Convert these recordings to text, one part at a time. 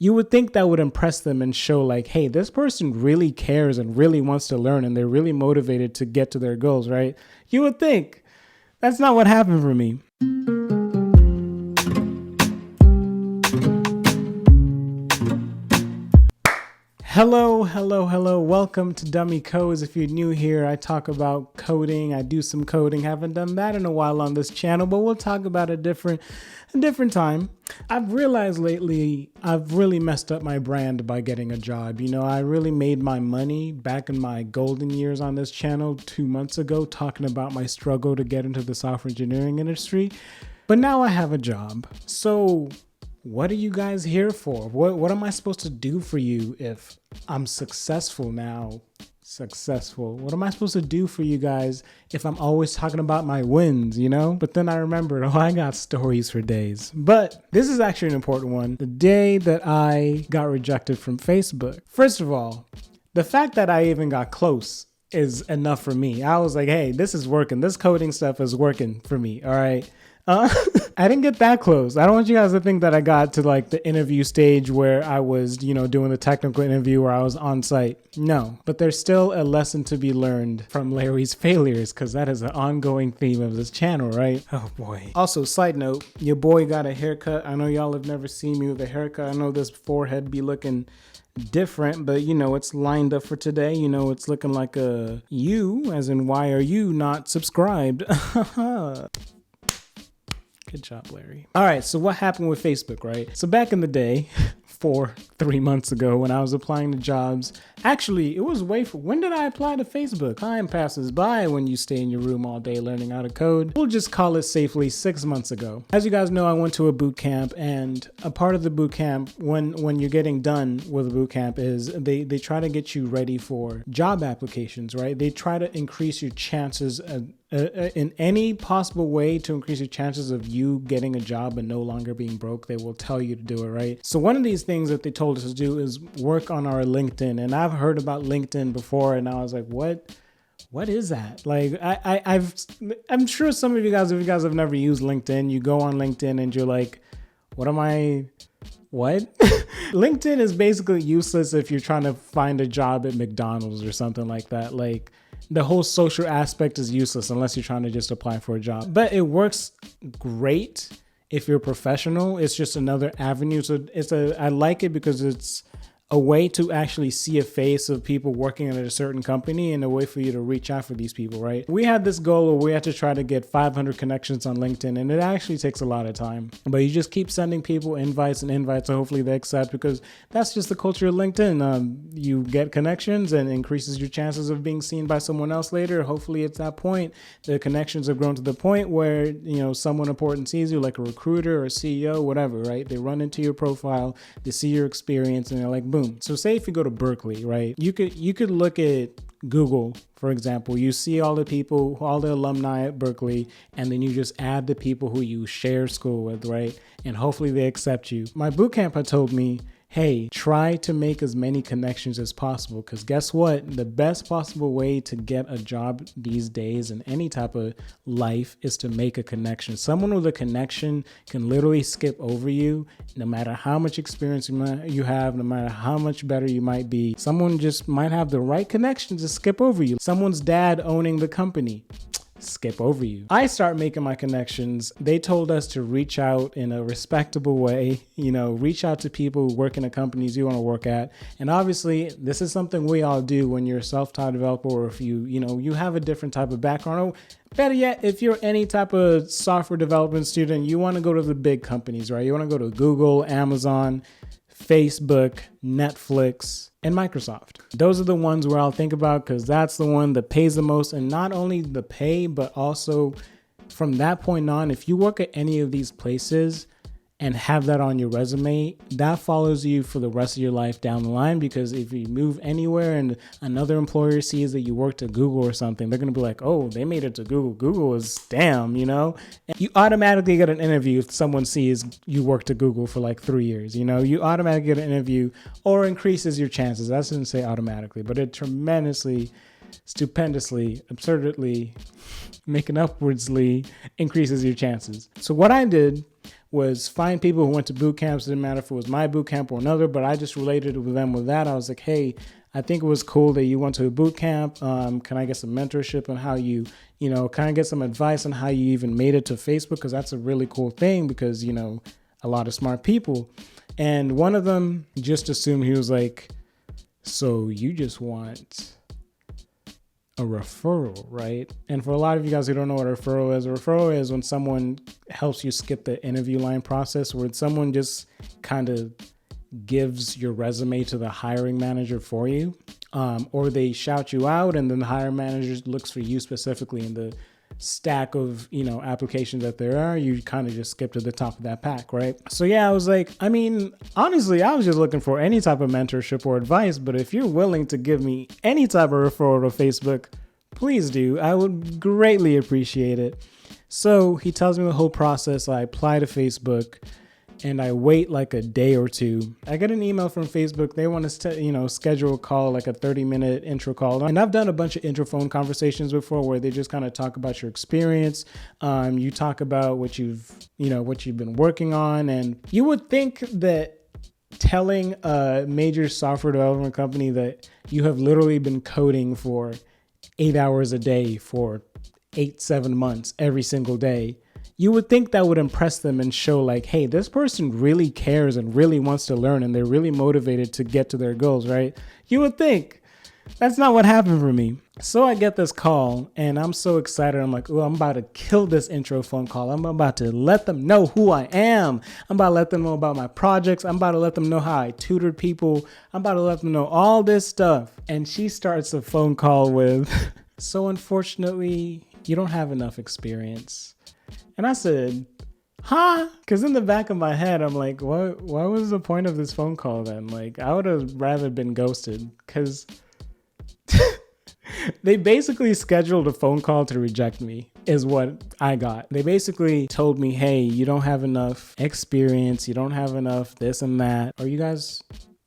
You would think that would impress them and show like, hey, this person really cares and really wants to learn and they're really motivated to get to their goals, right? You would think. That's not what happened for me. Hello. Welcome to Dummy Codes. If you're new here, I talk about coding. I do some coding. Haven't done that in a while on this channel, but we'll talk about a different time. I've realized lately I've really messed up my brand by getting a job. I really made my money back in my golden years on this channel 2 months ago, talking about my struggle to get into the software engineering industry. But now I have a job. So what are you guys here for? What am I supposed to do for you if I'm successful now? What am I supposed to do for you guys if I'm always talking about my wins, But then I remembered, I got stories for days. But this is actually an important one. The day that I got rejected from Facebook. First of all, the fact that I even got close is enough for me. I was like, hey, this is working. This coding stuff is working for me. All right. I didn't get that close. I don't want you guys to think that I got to like the interview stage where I was, doing the technical interview where I was on site. No, but there's still a lesson to be learned from Larry's failures because that is an ongoing theme of this channel, right? Oh boy. Also, side note, your boy got a haircut. I know y'all have never seen me with a haircut. I know this forehead be looking different, but it's lined up for today. It's looking like a U, as in why are you not subscribed? Good job, Larry. All right, so what happened with Facebook, right? So back in the day, 3 months ago when I was applying to jobs, actually, it was when did I apply to Facebook? Time passes by when you stay in your room all day learning how to code. We'll just call it safely 6 months ago. As you guys know, I went to a boot camp, and a part of the boot camp, when you're getting done with a boot camp, is they try to get you ready for job applications, right? They try to increase your chances in any possible way to increase your chances of you getting a job and no longer being broke. They will tell you to do it, right? So one of these things that they told us to do is work on our LinkedIn. And I've heard about LinkedIn before, and I was like, what is that? Like, I'm sure some of you guys, if you guys have never used LinkedIn, you go on LinkedIn and you're like, what? LinkedIn is basically useless if you're trying to find a job at McDonald's or something like that. Like, the whole social aspect is useless unless you're trying to just apply for a job. But it works great if you're a professional. It's just another avenue. So I like it because it's a way to actually see a face of people working at a certain company and a way for you to reach out for these people, right? We had this goal where we had to try to get 500 connections on LinkedIn, and it actually takes a lot of time. But you just keep sending people invites, and hopefully they accept, because that's just the culture of LinkedIn. You get connections and increases your chances of being seen by someone else later. Hopefully at that point, the connections have grown to the point where, someone important sees you, like a recruiter or a CEO, whatever, right? They run into your profile, they see your experience, and they're like, boom. So say if you go to Berkeley, right? You could look at Google, for example. You see all the people, all the alumni at Berkeley, and then you just add the people who you share school with, right? And hopefully they accept you. My bootcamp had told me, hey, try to make as many connections as possible, because guess what? The best possible way to get a job these days in any type of life is to make a connection. Someone with a connection can literally skip over you, no matter how much experience you have, no matter how much better you might be. Someone just might have the right connection to skip over you. Someone's dad owning the company, skip over you. I start making my connections. They told us to reach out in a respectable way, reach out to people who work in the companies you want to work at. And obviously, this is something we all do when you're a self-taught developer, or if you have a different type of background. Or better yet, if you're any type of software development student, you want to go to the big companies, right? You want to go to Google, Amazon, Facebook, Netflix, and Microsoft. Those are the ones where I'll think about, because that's the one that pays the most. And not only the pay, but also from that point on, if you work at any of these places and have that on your resume, that follows you for the rest of your life down the line. Because if you move anywhere and another employer sees that you worked at Google or something, they're going to be like, oh, they made it to Google. Google is damn, And you automatically get an interview if someone sees you worked at Google for like 3 years. You automatically get an interview, or increases your chances. I shouldn't say automatically, but it tremendously, stupendously, absurdly, making upwardsly increases your chances. So what I did was find people who went to boot camps. It didn't matter if it was my boot camp or another, but I just related with them with that. I was like, hey, I think it was cool that you went to a boot camp. Can I get some mentorship on how can I get some advice on how you even made it to Facebook? Because that's a really cool thing because, a lot of smart people. And one of them just assumed, he was like, so you just want a referral, right? And for a lot of you guys who don't know what a referral is when someone helps you skip the interview line process, where someone just kind of gives your resume to the hiring manager for you, or they shout you out and then the hiring manager looks for you specifically in the stack of applications that there are. You kind of just skip to the top of that pack, right? So yeah, I was like, honestly, I was just looking for any type of mentorship or advice, but if you're willing to give me any type of referral to Facebook, please do. I would greatly appreciate it. So he tells me the whole process. I apply to Facebook and I wait like a day or two. I get an email from Facebook. They want to, schedule a call, like a 30-minute intro call. And I've done a bunch of intro phone conversations before where they just kind of talk about your experience. You talk about what you've been working on. And you would think that telling a major software development company that you have literally been coding for 8 hours a day for 7 months every single day, you would think that would impress them and show like, hey, this person really cares and really wants to learn and they're really motivated to get to their goals, right? You would think. That's not what happened for me. So I get this call and I'm so excited. I'm like, oh, I'm about to kill this intro phone call. I'm about to let them know who I am. I'm about to let them know about my projects. I'm about to let them know how I tutored people. I'm about to let them know all this stuff. And she starts the phone call with, so unfortunately, you don't have enough experience. And I said, huh? Because in the back of my head, I'm like, what was the point of this phone call then? Like, I would have rather been ghosted because they basically scheduled a phone call to reject me is what I got. They basically told me, hey, you don't have enough experience. You don't have enough this and that. Are you guys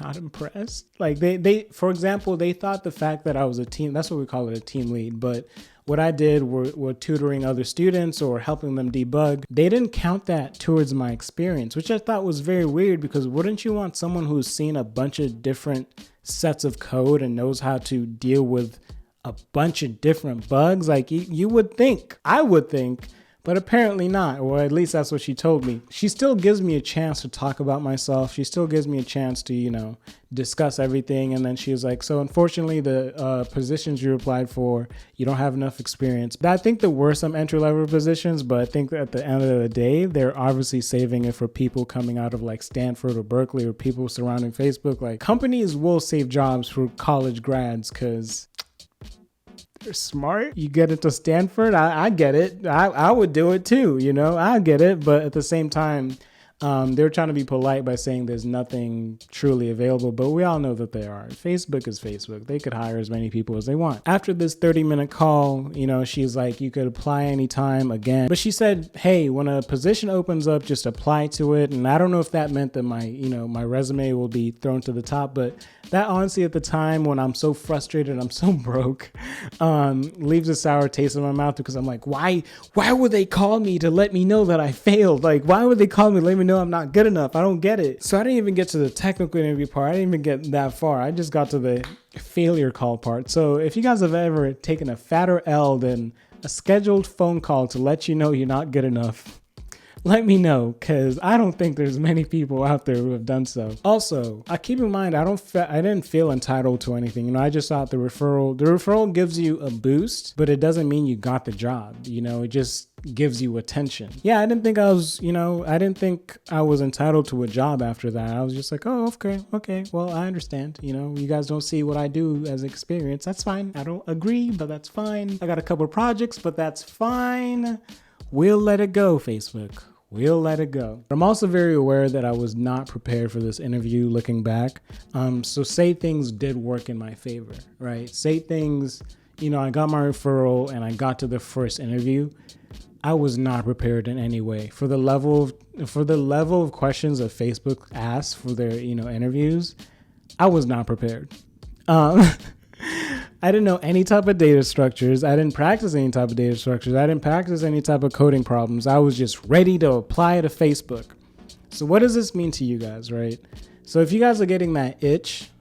not impressed? Like they, for example, they thought the fact that I was a team, that's what we call it, a team lead. But what I did were tutoring other students or helping them debug. They didn't count that towards my experience, which I thought was very weird because wouldn't you want someone who's seen a bunch of different sets of code and knows how to deal with a bunch of different bugs? Like you would think, I would think, but apparently not, or at least that's what she told me. She still gives me a chance to talk about myself. She still gives me a chance to, discuss everything. And then she was like, so unfortunately, the positions you applied for, you don't have enough experience. I think there were some entry-level positions, but I think at the end of the day, they're obviously saving it for people coming out of like Stanford or Berkeley or people surrounding Facebook. Like companies will save jobs for college grads because they're smart. You get into Stanford, I get it. I would do it too, I get it. But at the same time, they're trying to be polite by saying there's nothing truly available, but we all know that they are. Facebook is Facebook. They could hire as many people as they want. After this 30-minute call, she's like, you could apply anytime again. But she said, hey, when a position opens up, just apply to it. And I don't know if that meant that my resume will be thrown to the top, but that honestly at the time when I'm so frustrated, I'm so broke, leaves a sour taste in my mouth because I'm like, why would they call me to let me know that I failed? Like, why would they call me to let me know I'm not good enough? I don't get it. So I didn't even get to the technical interview part. I didn't even get that far. I just got to the failure call part. So if you guys have ever taken a fatter L than a scheduled phone call to let you know you're not good enough, let me know, because I don't think there's many people out there who have done so. Also, I keep in mind, I didn't feel entitled to anything. I just thought the referral gives you a boost, but it doesn't mean you got the job. It just gives you attention. Yeah, I didn't think I was entitled to a job after that. I was just like, oh, okay, well, I understand. You guys don't see what I do as experience. That's fine. I don't agree, but that's fine. I got a couple of projects, but that's fine. We'll let it go, Facebook. We'll let it go. I'm also very aware that I was not prepared for this interview looking back. So say things did work in my favor, right? Say things, I got my referral and I got to the first interview. I was not prepared in any way for the level of questions that Facebook asks for their, interviews. I was not prepared. I I didn't know any type of data structures. I didn't practice any type of data structures. I didn't practice any type of coding problems. I was just ready to apply to Facebook. So what does this mean to you guys, right? So if you guys are getting that itch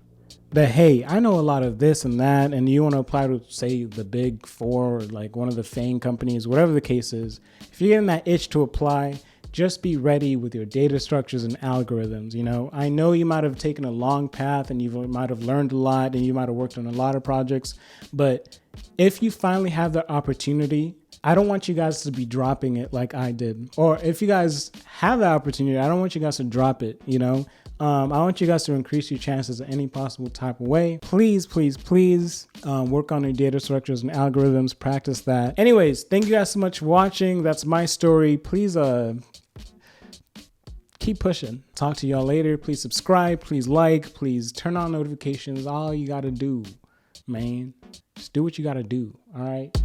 that, hey, I know a lot of this and that, and you want to apply to, say, the big four or like one of the FANG companies, whatever the case is, if you're getting that itch to apply, just be ready with your data structures and algorithms. You know, I know you might have taken a long path and you might have learned a lot and you might have worked on a lot of projects, but if you finally have the opportunity, I don't want you guys to be dropping it like I did. Or if you guys have the opportunity, I don't want you guys to drop it, you know? I want you guys to increase your chances in any possible type of way. Please, please, please work on your data structures and algorithms. Practice that. Anyways, thank you guys so much for watching. That's my story. Please keep pushing. Talk to y'all later. Please subscribe. Please like. Please turn on notifications. All you got to do, man. Just do what you got to do. All right.